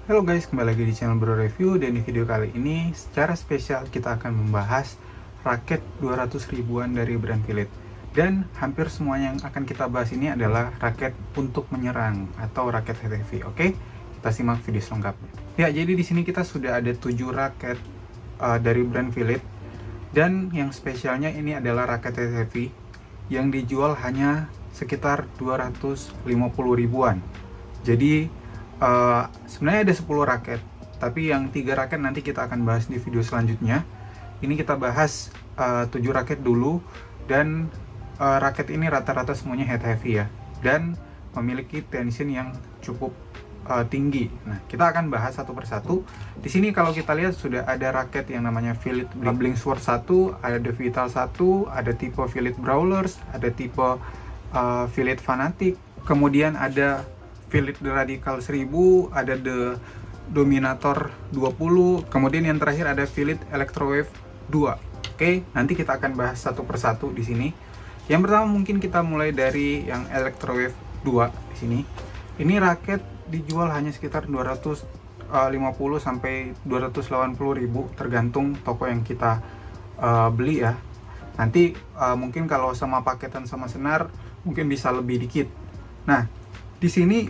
Halo guys, kembali lagi di channel Bro Review. Dan di video kali ini secara spesial kita akan membahas raket 200 ribuan dari brand Philips. Dan hampir semuanya yang akan kita bahas ini adalah raket untuk menyerang atau raket heavy. Oke, kita simak video selengkapnya. Ya, jadi di sini kita sudah ada 7 raket dari brand Philips. Dan yang spesialnya ini adalah raket heavy yang dijual hanya sekitar 250 ribuan. Jadi sebenarnya ada 10 raket, tapi yang 3 raket nanti kita akan bahas di video selanjutnya. Ini kita bahas 7 raket dulu. Dan raket ini rata-rata semuanya head heavy ya, dan memiliki tension yang cukup tinggi. Nah, kita akan bahas satu persatu. Di sini kalau kita lihat sudah ada raket yang namanya Philips Blingsword 1, ada The Vital 1, ada tipe Philips Brawlers, ada tipe Philips Fanatic, kemudian ada Philips The Radical 1000, ada The Dominator 20, kemudian yang terakhir ada Philips Electrowave 2. Oke, nanti kita akan bahas satu persatu di sini. Yang pertama mungkin kita mulai dari yang Electrowave 2 di sini. Ini raket dijual hanya sekitar 250 sampai 280 ribu tergantung toko yang kita beli ya. Nanti mungkin kalau sama paketan sama senar mungkin bisa lebih dikit. Nah, di sini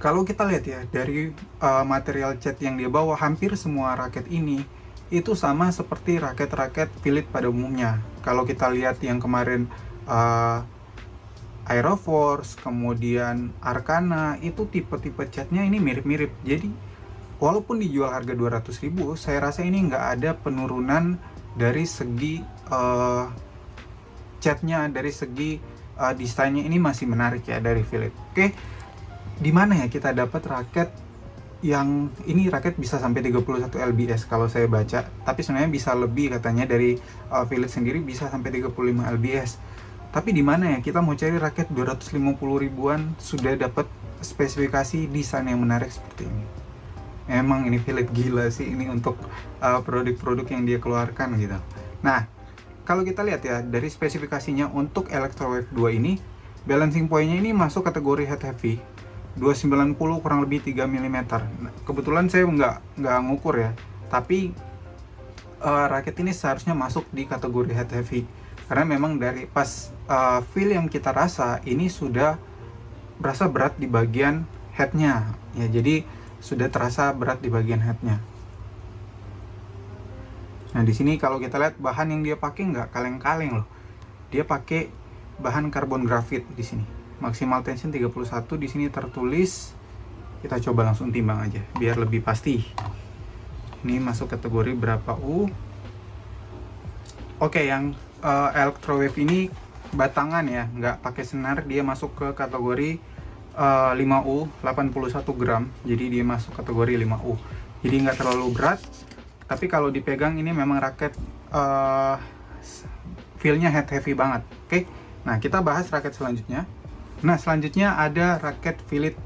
kalau kita lihat ya dari material cat yang dia bawa, hampir semua raket ini itu sama seperti raket-raket Philips pada umumnya. Kalau kita lihat yang kemarin Aeroforce, kemudian Arcana, itu tipe-tipe catnya ini mirip-mirip. Jadi walaupun dijual harga 200 ribu, saya rasa ini nggak ada penurunan dari segi catnya, dari segi desainnya ini masih menarik ya dari Philips. Oke, di mana ya kita dapat raket yang ini? Raket bisa sampai 31 lbs kalau saya baca, tapi sebenarnya bisa lebih katanya dari Philips sendiri, bisa sampai 35 lbs. Tapi di mana ya kita mau cari raket 250 ribuan sudah dapat spesifikasi desain yang menarik seperti ini? Emang ini Philips gila sih ini untuk produk-produk yang dia keluarkan gitu. Nah, kalau kita lihat ya dari spesifikasinya untuk Electrowave 2 ini, balancing point-nya ini masuk kategori head heavy 290 kurang lebih 3 mm. Nah, kebetulan saya nggak ngukur ya, tapi raket ini seharusnya masuk di kategori head heavy karena memang dari pas feel yang kita rasa ini sudah berasa berat di bagian headnya ya, jadi sudah terasa berat di bagian headnya. Nah, di sini kalau kita lihat bahan yang dia pakai nggak kaleng-kaleng loh. Dia pakai bahan karbon grafit di sini. Maksimal tension 31 di sini tertulis. Kita coba langsung timbang aja biar lebih pasti. Ini masuk kategori berapa U? Oke, yang Electrowave ini batangan ya, nggak pakai senar, dia masuk ke kategori 5U 81 gram. Jadi dia masuk kategori 5U. Jadi nggak terlalu berat. Tapi kalau dipegang ini memang raket feel-nya head heavy banget. Oke. Nah, kita bahas raket selanjutnya. Nah, selanjutnya ada raket Philips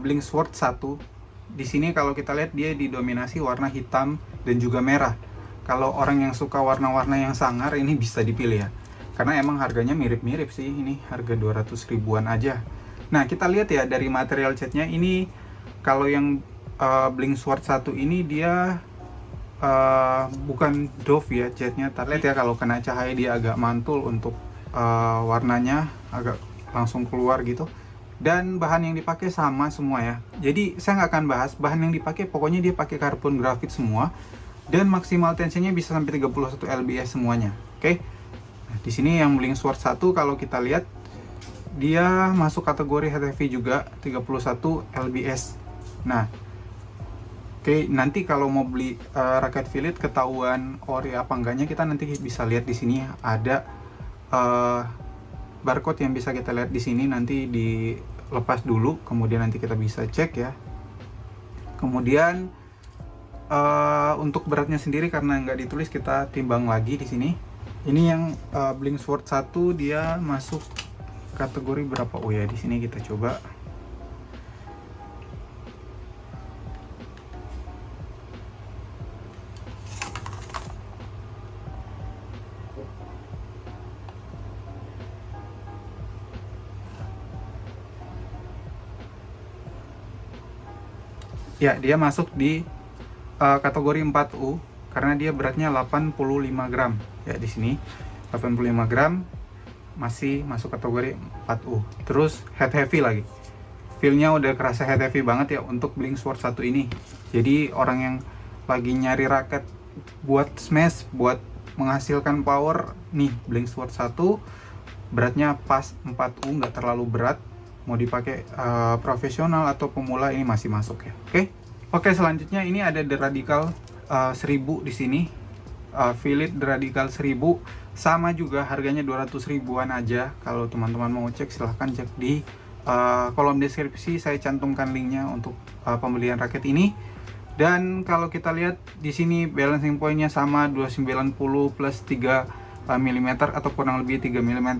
Blingsword 1. Di sini kalau kita lihat dia didominasi warna hitam dan juga merah. Kalau orang yang suka warna-warna yang sangar ini bisa dipilih ya. Karena emang harganya mirip-mirip sih, ini harga 200 ribuan aja. Nah, kita lihat ya dari material catnya ini, kalau yang Blingsword 1 ini dia bukan doff ya catnya, tapi lihat ya kalau kena cahaya dia agak mantul untuk warnanya agak langsung keluar gitu. Dan bahan yang dipakai sama semua ya, jadi saya nggak akan bahas bahan yang dipakai, pokoknya dia pakai karbon grafit semua. Dan maksimal tensionnya bisa sampai 31 lbs semuanya. Oke. Nah, di sini yang Blingsword 1 kalau kita lihat dia masuk kategori head heavy juga 31 lbs. Nah, oke, nanti kalau mau beli raket Philips ketahuan ori apa enggaknya, kita nanti bisa lihat di sini ada barcode yang bisa kita lihat di sini, nanti dilepas dulu, kemudian nanti kita bisa cek ya. Kemudian untuk beratnya sendiri karena nggak ditulis, kita timbang lagi di sini. Ini yang Blingsword 1 dia masuk kategori berapa? Oh ya, di sini kita coba. Ya, dia masuk di kategori 4U karena dia beratnya 85 gram. Ya, di sini 85 gram masih masuk kategori 4U. Terus head heavy lagi. Feel-nya udah kerasa head heavy banget ya untuk Blink Sword 1 ini. Jadi orang yang lagi nyari raket buat smash, buat menghasilkan power, nih Blink Sword 1 beratnya pas 4U, nggak terlalu berat. Mau dipakai profesional atau pemula ini masih masuk ya. Oke, selanjutnya ini ada The Radical 1000 di sini. Feel It The Radical 1000 sama juga harganya 200 ribuan aja. Kalau teman-teman mau cek silahkan cek di kolom deskripsi, saya cantumkan linknya untuk pembelian raket ini. Dan kalau kita lihat di sini balancing pointnya sama 290 plus 3 mm atau kurang lebih 3 mm.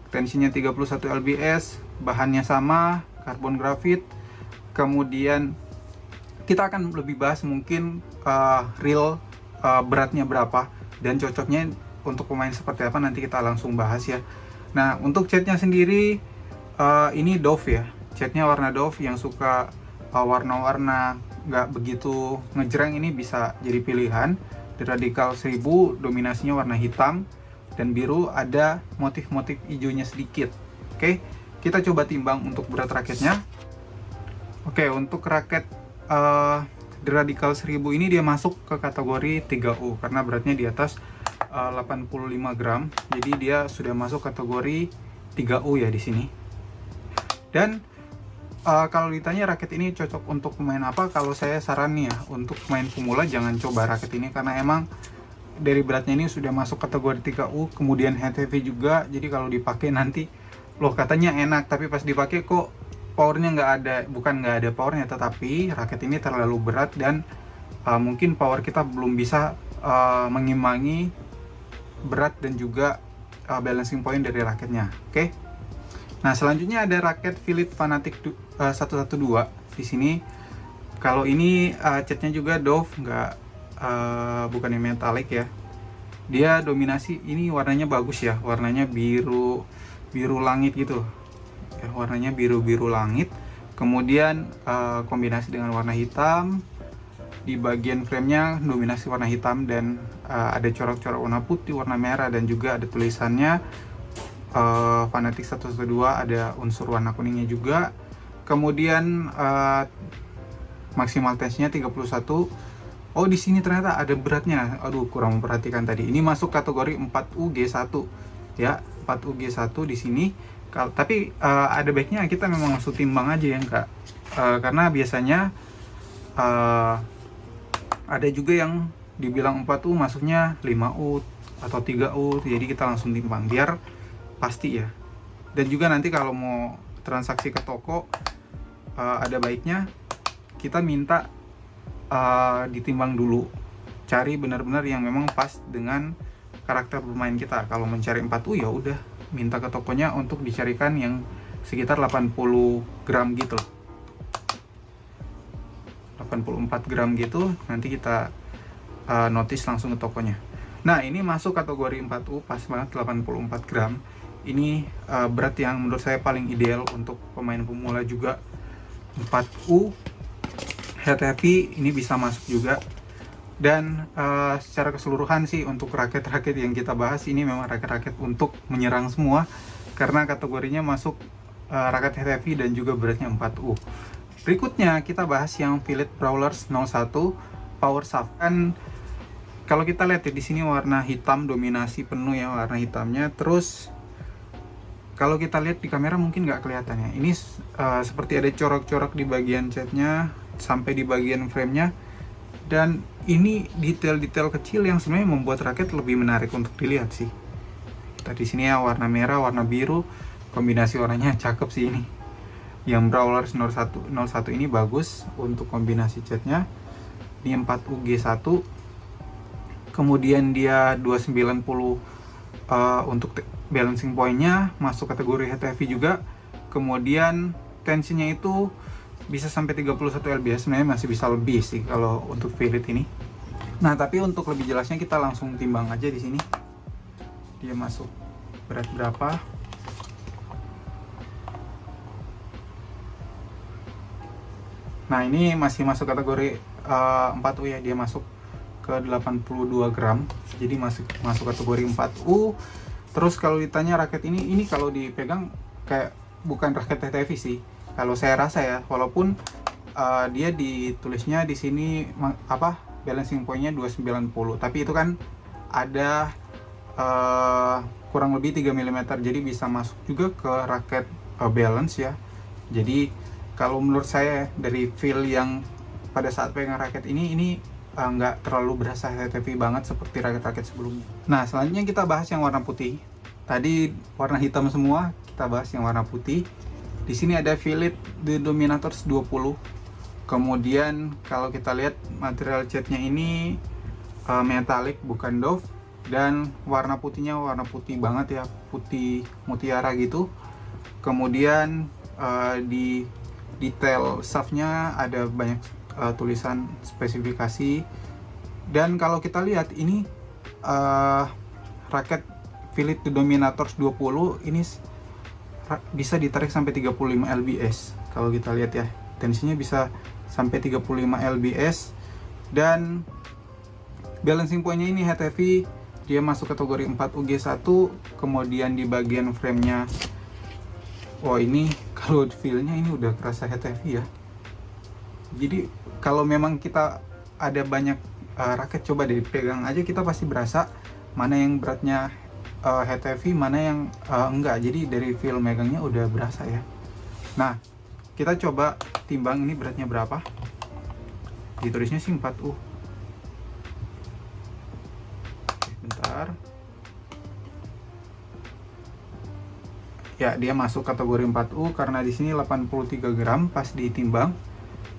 Tensinya 31 lbs, bahannya sama, karbon grafit. Kemudian kita akan lebih bahas mungkin real beratnya berapa dan cocoknya untuk pemain seperti apa, nanti kita langsung bahas ya. Nah, untuk catnya sendiri ini Dove ya, catnya warna Dove. Yang suka warna-warna nggak begitu ngejreng ini bisa jadi pilihan. The Radical 1000 dominasinya warna hitam dan biru, ada motif-motif hijaunya sedikit. Oke, kita coba timbang untuk berat raketnya. Oke, untuk raket The Radical 1000 ini dia masuk ke kategori 3U karena beratnya di atas 85 gram. Jadi dia sudah masuk kategori 3U ya di sini. Dan kalau ditanya raket ini cocok untuk pemain apa, kalau saya saran nih ya, untuk pemain pemula jangan coba raket ini karena emang dari beratnya ini sudah masuk kategori 3U, kemudian head heavy juga. Jadi kalau dipakai nanti loh katanya enak, tapi pas dipakai kok powernya nggak ada. Bukan nggak ada powernya, tetapi raket ini terlalu berat dan mungkin power kita belum bisa mengimbangi berat dan juga balancing point dari raketnya. Oke. Nah, selanjutnya ada raket Feel It Fanatic 112 di sini. Kalau ini catnya juga Dove, bukan yang metalik ya. Dia dominasi ini warnanya bagus ya, warnanya biru langit gitu ya, warnanya biru langit. Kemudian kombinasi dengan warna hitam. Di bagian framenya dominasi warna hitam dan ada corak-corak warna putih, warna merah, dan juga ada tulisannya Fanatic 112, ada unsur warna kuningnya juga. Kemudian maksimal tensinya 31. Oh, di sini ternyata ada beratnya. Aduh, kurang memperhatikan tadi. Ini masuk kategori 4UG1 ya, 4UG1 di sini. Tapi ada baiknya kita memang langsung timbang aja ya, Kak. Karena biasanya ada juga yang dibilang 4U masuknya 5U atau 3U. Jadi kita langsung timbang biar pasti ya. Dan juga nanti kalau mau transaksi ke toko, ada baiknya kita minta ditimbang dulu, cari benar-benar yang memang pas dengan karakter bermain kita. Kalau mencari 4U ya udah minta ke tokonya untuk dicarikan yang sekitar 80 gram gitu, 84 gram gitu, nanti kita notice langsung ke tokonya. Nah, ini masuk kategori 4U, pas banget 84 gram. Ini berat yang menurut saya paling ideal untuk pemain pemula juga. 4U head heavy ini bisa masuk juga. Dan secara keseluruhan sih untuk raket-raket yang kita bahas ini memang raket-raket untuk menyerang semua karena kategorinya masuk raket head heavy dan juga beratnya 4U. Berikutnya kita bahas yang Feel It Brawlers 01 Power Shaft. Kan kalau kita lihat ya, di sini warna hitam dominasi penuh ya, warna hitamnya. Terus kalau kita lihat di kamera mungkin nggak kelihatannya. Ini seperti ada corak-corak di bagian catnya sampai di bagian framenya. Dan ini detail-detail kecil yang sebenarnya membuat raket lebih menarik untuk dilihat sih. Kita di sini ya warna merah, warna biru, kombinasi warnanya cakep sih ini. Yang Brawlers 01 ini bagus untuk kombinasi catnya. Ini 4UG1. Kemudian dia 290 untuk balancing pointnya, masuk kategori head heavy juga. Kemudian tensinya itu bisa sampai 31 lbs, sebenarnya masih bisa lebih sih kalau untuk Feel It ini. Nah, tapi untuk lebih jelasnya kita langsung timbang aja di sini. Dia masuk berat berapa? Nah ini masih masuk kategori 4U ya, dia masuk ke 82 gram, jadi masuk kategori 4U. Terus kalau ditanya raket ini kalau dipegang kayak bukan raket HTV sih, kalau saya rasa ya, walaupun dia ditulisnya di sini balancing point-nya 290, tapi itu kan ada kurang lebih 3 mm, jadi bisa masuk juga ke raket balance ya. Jadi kalau menurut saya dari feel yang pada saat pegang raket ini nggak terlalu berasa HTV banget seperti raket-raket sebelumnya. Nah selanjutnya kita bahas yang warna putih. Tadi warna hitam semua, kita bahas yang warna putih. Di sini ada Philips The Dominators 20. Kemudian kalau kita lihat material catnya ini metalik, bukan doff, dan warna putihnya warna putih banget ya, putih mutiara gitu. Kemudian di detail shaftnya ada banyak tulisan spesifikasi, dan kalau kita lihat ini raket Philips The Dominators 20 ini bisa ditarik sampai 35 lbs. Kalau kita lihat ya, tensinya bisa sampai 35 lbs, dan balancing point-nya ini HTV, dia masuk kategori 4UG1. Kemudian di bagian frame-nya, wah ini kalau feel-nya ini udah kerasa HTV ya. Jadi kalau memang kita ada banyak raket, coba deh pegang aja, kita pasti berasa mana yang beratnya HTV, mana yang enggak. Jadi dari feel megangnya udah berasa ya. Nah kita coba timbang ini beratnya berapa. Ditulisnya sih 4U. Bentar ya, dia masuk kategori 4U karena di sini 83 gram pas ditimbang.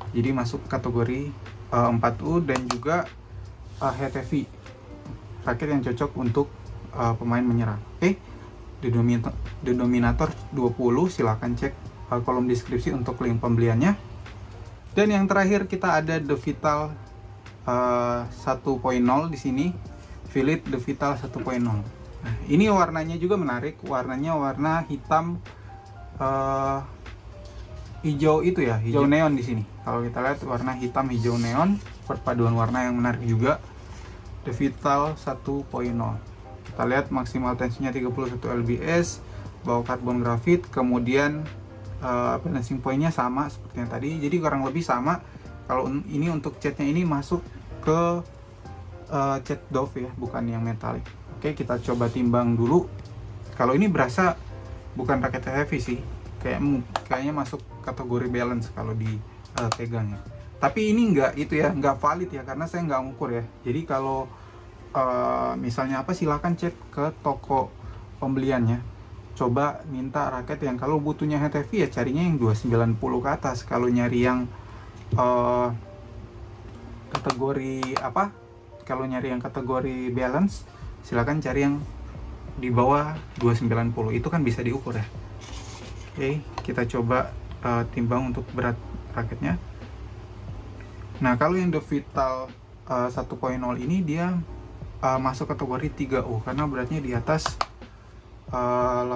Jadi masuk kategori 4U dan juga HTV, raket yang cocok untuk pemain menyerang. Oke, The Dominator 20, silahkan cek kolom deskripsi untuk link pembeliannya. Dan yang terakhir kita ada The Vital 1.0 di sini, Philips The Vital 1.0. Nah, ini warnanya juga menarik, warnanya warna hitam hijau itu ya, hijau neon di sini. Kalau kita lihat warna hitam hijau neon, perpaduan warna yang menarik juga. The Vital 1.0. Kita lihat maksimal tensinya 31 lbs, bawa karbon grafit, kemudian balancing point-nya sama seperti yang tadi, jadi kurang lebih sama. Kalau ini untuk catnya ini masuk ke cat doff ya, bukan yang metalik. Oke, kita coba timbang dulu. Kalau ini berasa bukan raket heavy sih, kayaknya masuk kategori balance kalau dipegangnya. Tapi ini enggak itu ya, enggak valid ya, karena saya nggak ngukur ya. Jadi kalau misalnya silahkan cek ke toko pembeliannya, coba minta raket yang kalau butuhnya HTV ya carinya yang 290 ke atas. Kalau nyari yang kalau nyari yang kategori balance, silahkan cari yang di bawah 290, itu kan bisa diukur ya. Oke, kita coba timbang untuk berat raketnya. Nah kalau yang The Vital 1.0 ini dia masuk kategori 3U karena beratnya di atas 85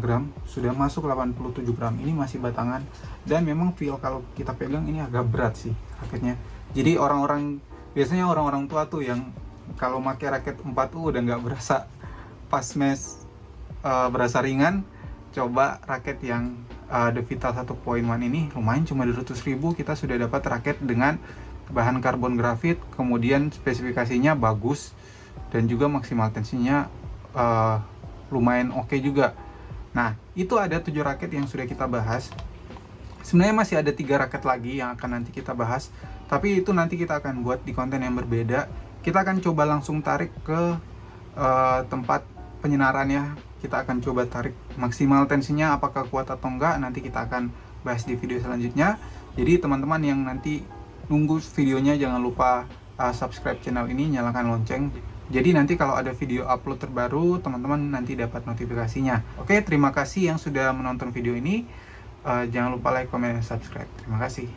gram, sudah masuk 87 gram. Ini masih batangan, dan memang feel kalau kita pegang ini agak berat sih raketnya. Jadi biasanya orang-orang tua tuh yang kalau pakai raket 4U udah nggak berasa pas mes, berasa ringan. Coba raket yang The Vital 1.1 ini lumayan, cuma 200.000 kita sudah dapat raket dengan bahan karbon grafit, kemudian spesifikasinya bagus, dan juga maksimal tensinya lumayan oke juga. Nah itu ada 7 raket yang sudah kita bahas. Sebenarnya masih ada 3 raket lagi yang akan nanti kita bahas, tapi itu nanti kita akan buat di konten yang berbeda. Kita akan coba langsung tarik ke tempat penyinarannya. Kita akan coba tarik maksimal tensinya apakah kuat atau enggak, nanti kita akan bahas di video selanjutnya. Jadi teman-teman yang nanti nunggu videonya, jangan lupa subscribe channel ini, nyalakan lonceng. Jadi nanti kalau ada video upload terbaru, teman-teman nanti dapat notifikasinya. Oke, terima kasih yang sudah menonton video ini. Jangan lupa like, comment, dan subscribe. Terima kasih.